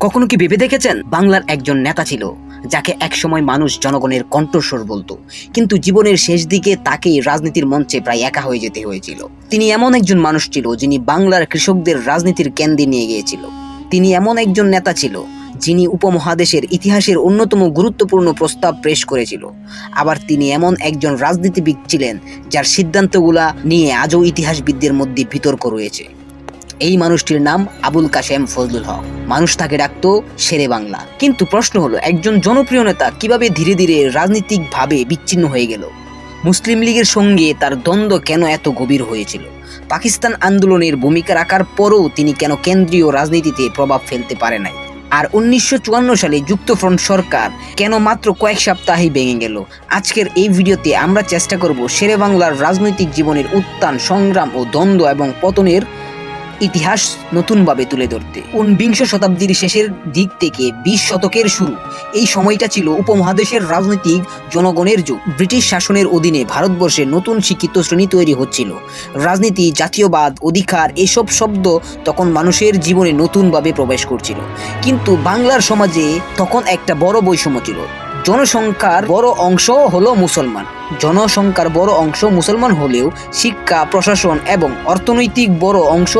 কখনো কি ভেবে দেখেছেন, বাংলার একজন নেতা ছিল যাকে একসময় মানুষ জনগণের কণ্ঠস্বর বলতো, কিন্তু জীবনের শেষ দিকে তাকেই রাজনীতির মঞ্চে প্রায় একা হয়ে যেতে হয়েছিল। তিনি এমন একজন মানুষ ছিল যিনি বাংলার কৃষকদের রাজনীতির কেন্দ্রে নিয়ে গিয়েছিল। তিনি এমন একজন নেতা ছিল যিনি উপমহাদেশের ইতিহাসের অন্যতম গুরুত্বপূর্ণ প্রস্তাব পেশ করেছিল। আবার তিনি এমন একজন রাজনীতিবিদ ছিলেন যার সিদ্ধান্তগুলা নিয়ে আজও ইতিহাসবিদদের মধ্যে বিতর্ক রয়েছে। এই মানুষটির নাম আবুল কাশেম ফজলুল হক। মানুষ তাকে ডাকতো শেরে বাংলা। কিন্তু প্রশ্ন হলো, একজন জনপ্রিয় নেতা কিভাবে ধীরে ধীরে রাজনৈতিকভাবে বিচ্ছিন্ন হয়ে গেল? মুসলিম লীগের সঙ্গে তার দ্বন্দ্ব কেন এত গভীর হয়েছিল? পাকিস্তান আন্দোলনের ভূমিকা রাখার পরও তিনি কেন কেন্দ্রীয় রাজনীতিতে প্রভাব ফেলতে পারে নাই? আর 1954 সালে যুক্তফ্রন্ট সরকার কেন মাত্র কয়েক সপ্তাহেই ভেঙে গেল? আজকের এই ভিডিওতে আমরা চেষ্টা করব শেরে বাংলার রাজনৈতিক জীবনের উত্থান, সংগ্রাম ও দ্বন্দ্ব এবং পতনের ইতিহাস নতুনভাবে তুলে ধরতে। 19 শতাব্দীর শেষের দিক থেকে 20 শতকের শুরু, এই সময়টা ছিল উপমহাদেশের রাজনৈতিক জনগণের যুগ। ব্রিটিশ শাসনের অধীনে ভারতবর্ষে নতুন শিক্ষিত শ্রেণী তৈরি হচ্ছিল। রাজনীতি, জাতীয়বাদ, অধিকার এসব শব্দ তখন মানুষের জীবনে নতুনভাবে প্রবেশ করছিল। কিন্তু বাংলার সমাজে তখন একটা বড় বৈষম্য ছিল। জনসংখ্যার বড় অংশ মুসলমান হলেও শিক্ষা, প্রশাসন এবং অর্থনৈতিক বড় অংশ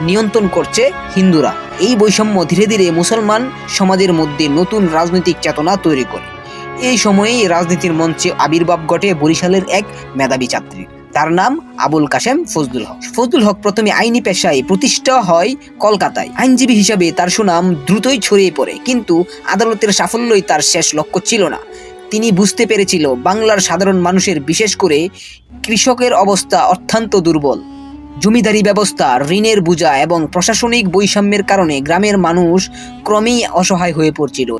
নিয়ন্ত্রণ করছে হিন্দুরা। এই বৈষম্য ধীরে ধীরে মুসলমান সমাজের মধ্যে নতুন রাজনৈতিক চেতনা তৈরি করে। এই সময়েই রাজনীতির মঞ্চে আবির্ভাব ঘটে বরিশালের এক মেধাবী ছাত্রী। তার নাম আবুল কাশেম ফজলুল হক। ফজলুল হক প্রথমে আইনি পেশায় প্রতিষ্ঠা হয় কলকাতায়। আইনজীবী হিসাবে তার সুনাম দ্রুতই ছড়িয়ে পড়ে, কিন্তু আদালতের সাফল্যই তার শেষ লক্ষ্য ছিল না। তিনি বুঝতে পেরেছিল বাংলার সাধারণ মানুষের, বিশেষ করে কৃষকের অবস্থা অত্যন্ত দুর্বল। জমিদারি ব্যবস্থা, ঋণের বোঝা এবং প্রশাসনিক বৈষম্যের কারণে গ্রামের মানুষ ক্রমেই অসহায় হয়ে পড়ছিল।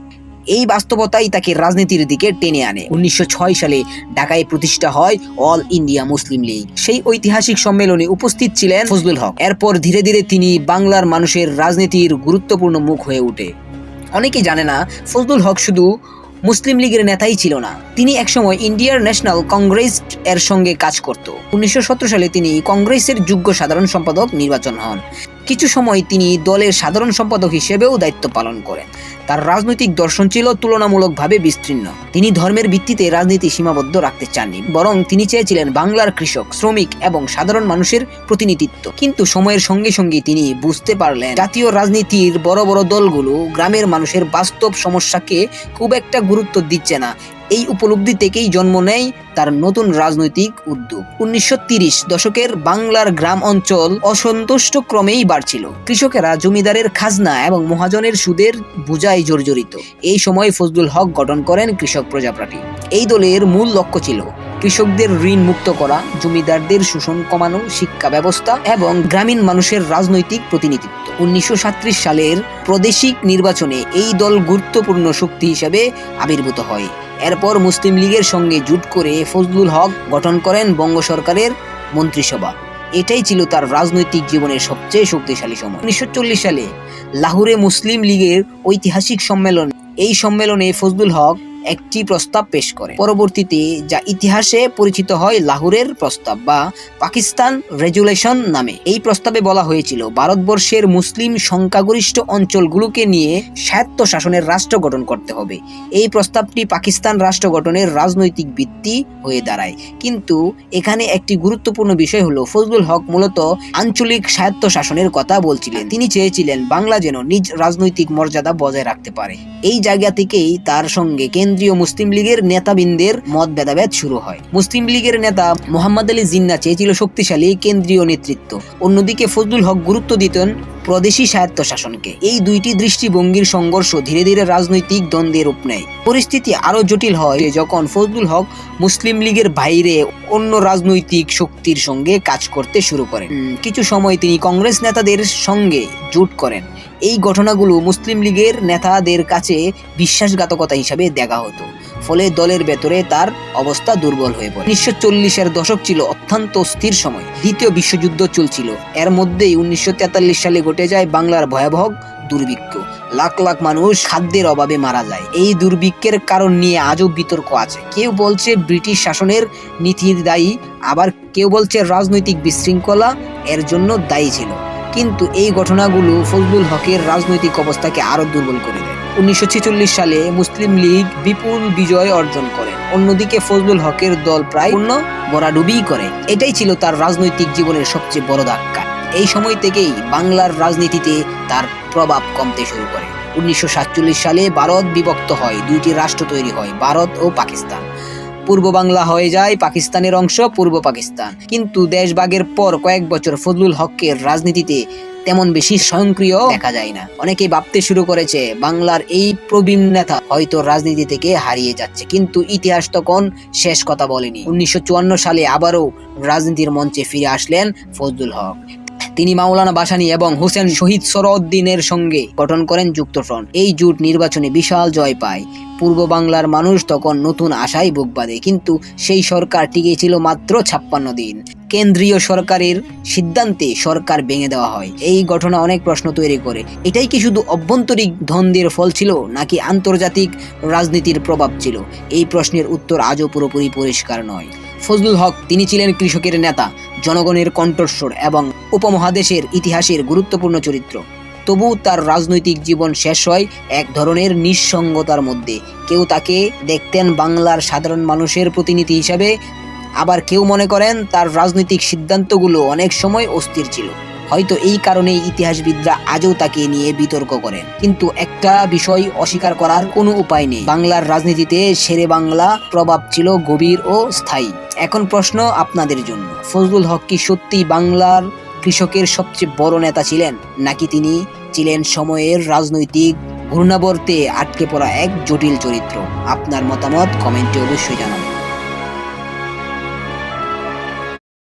এই বাস্তবতাই তাকে রাজনীতির দিকে টেনে আনে। 1906 সালে ঢাকায় প্রতিষ্ঠা হয় অল ইন্ডিয়া মুসলিম লীগ। সেই ঐতিহাসিক সম্মেলনে উপস্থিত ছিলেন ফজলুল হক। এরপর ধীরে ধীরে তিনি বাংলার মানুষের রাজনীতির গুরুত্বপূর্ণ মুখ হয়ে ওঠে। অনেকেই জানে না, ফজলুল হক শুধু মুসলিম লীগের নেতাই ছিল না, তিনি একসময় ইন্ডিয়ার ন্যাশনাল কংগ্রেস এর সঙ্গে কাজ করত। 1917 সালে তিনি কংগ্রেসের যুগ্ম সাধারণ সম্পাদক নির্বাচন হন। কিছু সময় তিনি দলের সাধারণ সম্পাদক হিসেবেও দায়িত্ব পালন করেন। তার রাজনৈতিক দর্শন ছিল তুলনামূলকভাবে বিস্তীর্ণ। তিনি ধর্মের ভিত্তিতে রাজনীতি সীমাবদ্ধ রাখতে চাননি, বরং তিনি চেয়েছিলেন বাংলার কৃষক, শ্রমিক এবং সাধারণ মানুষের প্রতিনিধিত্ব। কিন্তু সময়ের সঙ্গে সঙ্গে তিনি বুঝতে পারলেন জাতীয় রাজনীতির বড় বড় দলগুলো গ্রামের মানুষের বাস্তব সমস্যাকে খুব একটা গুরুত্ব দিচ্ছে না। এই উপলব্ধি থেকেই জন্ম নেয় তার নতুন রাজনৈতিক উদ্যোগ। 1930 দশকের বাংলার গ্রাম অঞ্চল অসন্তুষ্ট ক্রমেই বাড়ছিল। কৃষকেরা জমিদারের খাজনা এবং মহাজনের সুদের বোঝায় জর্জরিত। এই সময় ফজলুল হক গঠন করেন কৃষক প্রজা পার্টি। এই দলের মূল লক্ষ্য ছিল কৃষকদের ঋণ মুক্ত করা, জমিদারদের শোষণ কমানো, শিক্ষা ব্যবস্থা এবং গ্রামীণ মানুষের রাজনৈতিক প্রতিনিধিত্ব। 1937 সালের প্রাদেশিক নির্বাচনে এই দল গুরুত্বপূর্ণ শক্তি হিসেবে আবির্ভূত হয়। এরপর মুসলিম লীগের সঙ্গে জোট করে ফজলুল হক গঠন করেন বঙ্গ সরকারের মন্ত্রিসভা। এটাই ছিল তার রাজনৈতিক জীবনের সবচেয়ে শক্তিশালী সময়। 1940 সালে লাহোরে মুসলিম লীগের ঐতিহাসিক সম্মেলন। এই সম্মেলনে ফজলুল হক একটি প্রস্তাব পেশ করে, পরবর্তীতে যা ইতিহাসে পরিচিত হয় লাহোরের প্রস্তাব বা পাকিস্তান রেজুলেশন নামে। এই প্রস্তাবে বলা হয়েছিল ভারতবর্ষের মুসলিম সংখ্যাগরিষ্ঠ অঞ্চলগুলোকে নিয়ে স্বায়ত্ত শাসনের রাষ্ট্র গঠন করতে হবে। এই প্রস্তাবটি পাকিস্তান রাষ্ট্র গঠনের রাজনৈতিক ভিত্তি হয়ে দাঁড়ায়। কিন্তু এখানে একটি গুরুত্বপূর্ণ বিষয় হলো, ফজলুল হক মূলত আঞ্চলিক স্বায়ত্ত শাসনের কথা বলছিলেন। তিনি চেয়েছিলেন বাংলা যেন নিজ রাজনৈতিক মর্যাদা বজায় রাখতে পারে। এই জায়গা থেকেই তার সঙ্গে কেন্দ্রীয় মুসলিম লীগের নেতাবৃন্দের মত ভেদাভেদ শুরু হয়। মুসলিম লীগের নেতা মোহাম্মদ আলী জিন্নাহ চেয়েছিল শক্তিশালী কেন্দ্রীয় নেতৃত্ব, অন্যদিকে ফজলুল হক গুরুত্ব দিতেন প্রদেশী স্বায়ত্তশাসনকে। এই দুইটি দৃষ্টিভঙ্গির সংঘর্ষ ধীরে ধীরে রাজনৈতিক দ্বন্দ্বের রূপ নেয়। পরিস্থিতি আরো জটিল হয় যখন ফজলুল হক মুসলিম লীগের বাইরে অন্য রাজনৈতিক শক্তির সঙ্গে কাজ করতে শুরু করেন। কিছু সময় তিনি কংগ্রেস নেতাদের সঙ্গে জোট করেন। এই ঘটনাগুলো মুসলিম লীগের নেতাদের কাছে বিশ্বাসঘাতকতা হিসাবে দেখা হতো, ফলে দলের ভেতরে তার অবস্থা দুর্বল হয়ে পড়ে। 1940-এর দশক ছিল অত্যন্ত স্থির সময়। দ্বিতীয় বিশ্বযুদ্ধ চলছিল। এর মধ্যেই 1943 সালে ঘটে যায় বাংলার ভয়াবহ দুর্ভিক্ষ। লাখ লাখ মানুষ খাদ্যের অভাবে মারা যায়। এই দুর্ভিক্ষের কারণ নিয়ে আজও বিতর্ক আছে। কেউ বলছে ব্রিটিশ শাসনের নীতির দায়ী, আবার কেউ বলছে রাজনৈতিক বিশৃঙ্খলা এর জন্য দায়ী ছিল। কিন্তু এই ঘটনাগুলো ফজলুল হকের রাজনৈতিক অবস্থাকে আরো দুর্বল করে দেয়। 1946 সালে মুসলিম লীগ বিপুল বিজয় অর্জন করেন, অন্যদিকে ফজলুল হকের দল প্রায় পূর্ণ ভরাডুবি করে। এটাই ছিল তার রাজনৈতিক জীবনের সবচেয়ে বড় ধাক্কা। এই সময় থেকেই বাংলার রাজনীতিতে তার প্রভাব কমতে শুরু করে। 1947 সালে ভারত বিভক্ত হয়, দুইটি রাষ্ট্র তৈরি হয়, ভারত ও পাকিস্তান। পূর্ব বাংলা হয়ে যায় পাকিস্তানের অংশ, পূর্ব পাকিস্তান। কিন্তু দেশভাগের পর কয়েক বছর ফজলুল হকের রাজনীতিতে তেমন বেশি স্বয়ংক্রিয় দেখা যায় না। অনেকেই ভাবতে শুরু করেছে বাংলার এই প্রবীণ নেতা হয়তো রাজনীতি থেকে হারিয়ে যাচ্ছে, কিন্তু ইতিহাস তখন শেষ কথা বলেনি। 1954 সালে আবারও রাজনীতির মঞ্চে ফিরে আসলেন ফজলুল হক। তিনি মাওলানা ভাসানী এবং হোসেন শহীদ সোহরাওয়ার্দীনের সঙ্গে গঠন করেন যুক্তফ্রন্ট। এই জোট নির্বাচনে বিশাল জয় পায়। পূর্ব বাংলার মানুষ তখন নতুন আশায় বুক বাঁধে, কিন্তু সেই সরকার টিকে ছিল মাত্র 56 দিন। কেন্দ্রীয় সরকারের সিদ্ধান্তে সরকার ভেঙে দেওয়া হয়। এই ঘটনা অনেক প্রশ্ন তৈরি করে। এটাই কি শুধু অভ্যন্তরীণ দ্বন্দ্বের ফল ছিল, নাকি আন্তর্জাতিক রাজনীতির প্রভাব ছিল? এই প্রশ্নের উত্তর আজও পুরোপুরি পরিষ্কার নয়। ফজলুল হক তিনি ছিলেন কৃষকের নেতা, জনগণের কণ্ঠস্বর এবং উপমহাদেশের ইতিহাসের গুরুত্বপূর্ণ চরিত্র। তবু তার রাজনৈতিক জীবন শেষ হয় এক ধরনের নিঃসঙ্গতার মধ্যে। কেউ তাকে দেখতেন বাংলার সাধারণ মানুষের প্রতিনিধি হিসাবে, আবার কেউ মনে করেন তার রাজনৈতিক সিদ্ধান্তগুলো অনেক সময় অস্থির ছিল। হয়তো এই কারণেই ইতিহাসবিদরা আজও তাকে নিয়ে বিতর্ক করেন। কিন্তু একটা বিষয় অস্বীকার করার কোনো উপায় নেই, বাংলার রাজনীতিতে শেরে বাংলা প্রভাব ছিল গভীর ও স্থায়ী। এখন প্রশ্ন আপনাদের জন্য, ফজলুল হক কি সত্যি বাংলার কৃষকের সবচেয়ে বড় নেতা ছিলেন, নাকি তিনি ছিলেন সময়ের রাজনৈতিক ঘূর্ণাবর্তে আটকে পড়া এক জটিল চরিত্র? আপনার মতামত কমেন্টে অবশ্যই জানাবেন।